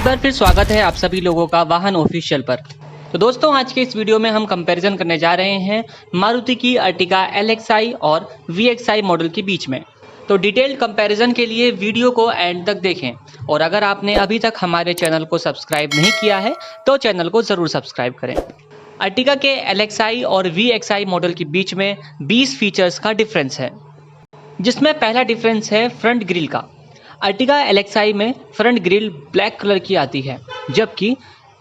एक बार फिर स्वागत है आप सभी लोगों का वाहन ऑफिशियल पर। तो दोस्तों आज के इस वीडियो में हम कंपैरिजन करने जा रहे हैं मारुति की अर्टिगा LXi और VXi मॉडल के बीच में। तो डिटेल्ड कंपैरिजन के लिए वीडियो को एंड तक देखें और अगर आपने अभी तक हमारे चैनल को सब्सक्राइब नहीं किया है तो चैनल को ज़रूर सब्सक्राइब करें। अर्टिगा के LXi और VXi मॉडल के बीच में 20 फीचर्स का डिफरेंस है, जिसमें पहला डिफरेंस है फ्रंट ग्रिल का। अर्टिगा LXi में फ्रंट ग्रिल ब्लैक कलर की आती है, जबकि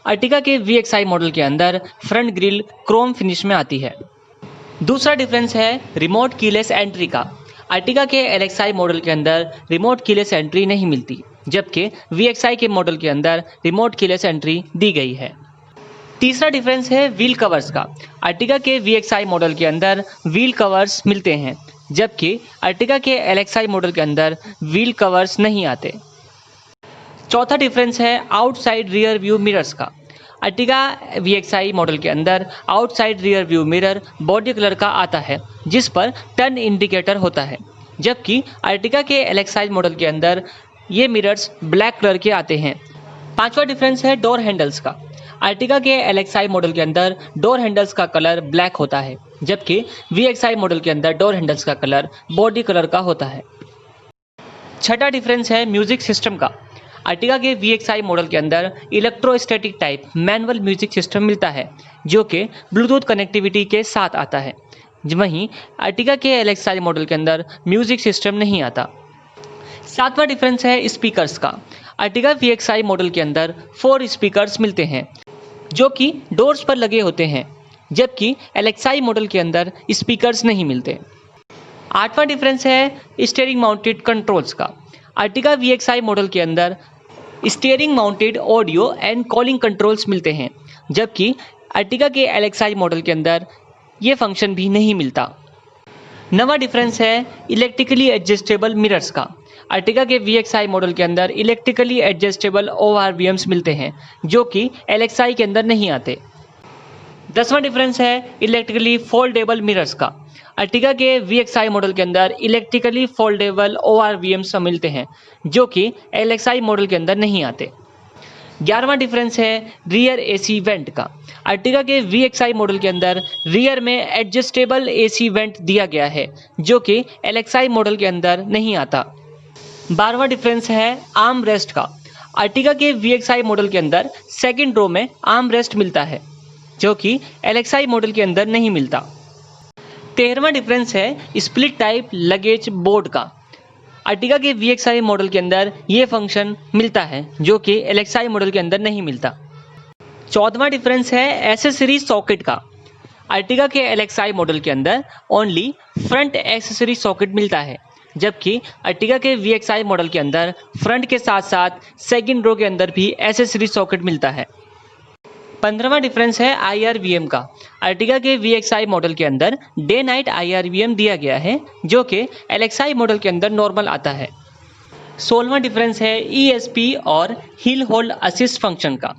अर्टिगा के VXi मॉडल के अंदर फ्रंट ग्रिल क्रोम फिनिश में आती है। दूसरा डिफरेंस है रिमोट कीलेस एंट्री का। अर्टिगा के LXi मॉडल के अंदर रिमोट कीलेस एंट्री नहीं मिलती, जबकि VXi के मॉडल के अंदर रिमोट कीलेस एंट्री दी गई है। तीसरा डिफरेंस है व्हील कवर्स का। अर्टिगा के VXi मॉडल के अंदर व्हील कवर्स मिलते हैं, जबकि अर्टिगा के LXi मॉडल के अंदर व्हील कवर्स नहीं आते। चौथा डिफरेंस है आउटसाइड रियर व्यू मिरर्स का। अर्टिगा VXi मॉडल के अंदर outside rear view mirror body colour का आता है, जिस पर टर्न इंडिकेटर होता है, जबकि अर्टिगा के LXi मॉडल के अंदर ये मिरर्स ब्लैक कलर के आते हैं। पांचवा डिफरेंस है डोर हैंडल्स का। अर्टिगा के LXi मॉडल के अंदर डोर हैंडल्स का कलर ब्लैक होता है, जबकि VXi मॉडल के अंदर डोर हैंडल्स का कलर बॉडी कलर का होता है। छठा डिफरेंस है म्यूजिक सिस्टम का। अर्टिगा के VXi मॉडल के अंदर electrostatic type manual music system मिलता है, जो कि ब्लूटूथ कनेक्टिविटी के साथ आता है। वहीं अर्टिगा के LXi मॉडल के अंदर म्यूजिक सिस्टम नहीं आता। सातवां डिफरेंस है स्पीकर्स का। अर्टिगा VXi मॉडल के अंदर 4 स्पीकर्स मिलते हैं, जो कि डोर्स पर लगे होते हैं, जबकि LXi मॉडल के अंदर स्पीकर्स नहीं मिलते। आठवां डिफरेंस है स्टीयरिंग माउंटेड कंट्रोल्स का। अर्टिगा VXi मॉडल के अंदर steering mounted audio and calling controls मिलते हैं, जबकि अर्टिगा के LXi मॉडल के अंदर ये फंक्शन भी नहीं मिलता। नवा डिफरेंस है इलेक्ट्रिकली एडजस्टेबल मिरर्स का। अर्टिगा के VXi मॉडल के अंदर इलेक्ट्रिकली एडजस्टेबल ORVMs मिलते हैं, जो कि LXi के अंदर नहीं आते। 10वां डिफरेंस है इलेक्ट्रिकली फोल्डेबल मिरर्स का। अर्टिगा के VXi मॉडल के अंदर इलेक्ट्रिकली फोल्डेबल ORVMs मिलते हैं, जो कि LXi मॉडल के अंदर नहीं आते। 11वां डिफरेंस है रियर AC वेंट का। अर्टिगा के VXi मॉडल के अंदर रियर में एडजस्टेबल AC वेंट दिया गया है, जो कि LXi मॉडल के अंदर नहीं आता। 12वां डिफरेंस है आर्म रेस्ट का। अर्टिगा के VXi मॉडल के अंदर सेकंड रो में आर्म रेस्ट मिलता है, जो कि LXi मॉडल के अंदर नहीं मिलता। 13वां डिफरेंस है स्प्लिट टाइप लगेज बोर्ड का। अर्टिगा के VXi मॉडल के अंदर ये फंक्शन मिलता है, जो कि LXi मॉडल के अंदर नहीं मिलता। 14वां डिफरेंस है एसेसरी सॉकेट का। अर्टिगा के LXi मॉडल के अंदर ओनली फ्रंट एक्सेसरी सॉकेट मिलता है, जबकि अर्टिगा के VXi मॉडल के अंदर फ्रंट के साथ साथ सेकंड रो के अंदर भी एसेसरी सॉकेट मिलता है। 15वां डिफरेंस है IRVM का। अर्टिगा के VXi मॉडल के अंदर डे नाइट IRVM दिया गया है, जो कि LXi मॉडल के अंदर नॉर्मल आता है। 16वां डिफरेंस है ESP और हिल होल्ड असिस्ट फंक्शन का।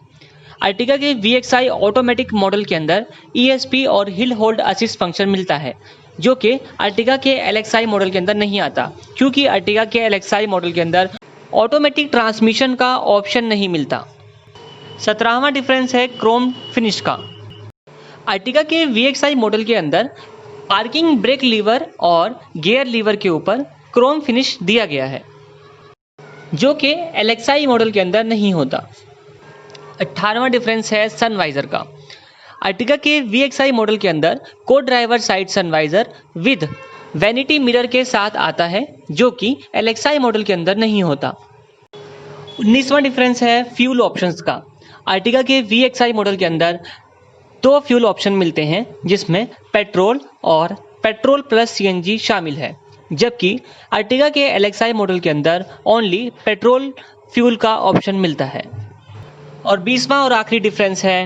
अर्टिगा के VXi ऑटोमेटिक मॉडल के अंदर ESP और हिल होल्ड असिस्ट फंक्शन मिलता है, जो कि अर्टिगा के LXi मॉडल के अंदर नहीं आता, क्योंकि अर्टिगा के LXi मॉडल के अंदर ऑटोमेटिक ट्रांसमिशन का ऑप्शन नहीं मिलता। 17वां डिफरेंस है क्रोम फिनिश का। अर्टिगा के VXi मॉडल के अंदर पार्किंग ब्रेक लीवर और गियर लीवर के ऊपर क्रोम फिनिश दिया गया है, जो कि LXi मॉडल के अंदर नहीं होता। 18वां डिफरेंस है सनवाइजर का। अर्टिगा के VXi मॉडल के अंदर को driver side sun visor with vanity mirror के साथ आता है, जो कि LXi मॉडल के अंदर नहीं होता। 19वां डिफरेंस है फ्यूल ऑप्शंस का। अर्टिगा के VXi मॉडल के अंदर 2 फ्यूल ऑप्शन मिलते हैं, जिसमें पेट्रोल और पेट्रोल प्लस CNG शामिल है, जबकि अर्टिगा के LXi मॉडल के अंदर ओनली पेट्रोल फ्यूल का ऑप्शन मिलता है। और 20वां और आखिरी डिफरेंस है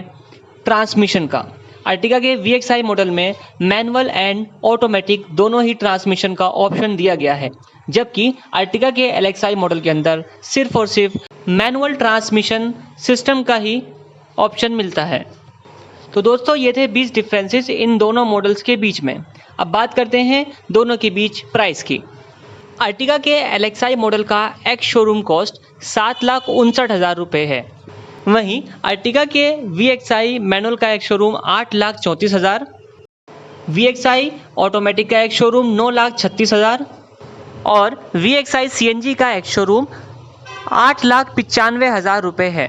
ट्रांसमिशन का। अर्टिगा के VXi मॉडल में मैनुअल एंड ऑटोमेटिक दोनों ही ट्रांसमिशन का ऑप्शन दिया गया है, जबकि अर्टिगा के LXi मॉडल के अंदर सिर्फ और सिर्फ मैनुअल ट्रांसमिशन सिस्टम का ही ऑप्शन मिलता है। तो दोस्तों ये थे 20 डिफरेंसेस इन दोनों मॉडल्स के बीच में। अब बात करते हैं दोनों के बीच प्राइस की। अर्टिगा के LXi मॉडल का एक्स शोरूम कॉस्ट 7,59,000 रुपये है, वहीं अर्टिगा के VXI मैनुअल का एक शोरूम 8,34,000, VXI ऑटोमेटिक का एक शोरूम 9,36,000 और VXI CNG का एक शोरूम 8,95,000 रुपये है।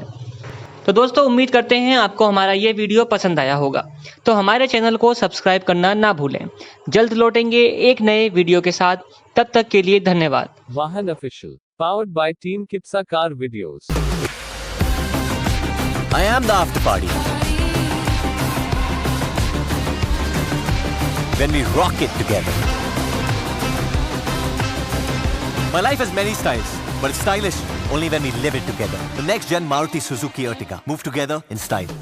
तो दोस्तों उम्मीद करते हैं आपको हमारा ये वीडियो पसंद आया होगा। तो हमारे चैनल को सब्सक्राइब करना ना भूलें। जल्द लौटेंगे एक नए वीडियो के साथ, तब तक के लिए धन्यवाद। वाहन official, powered by Team Kipsa Car Videos. I am the after party. When we rock it together. My life has many styles, but it's stylish only when we live it together. The next gen Maruti Suzuki Ertiga. Move together in style.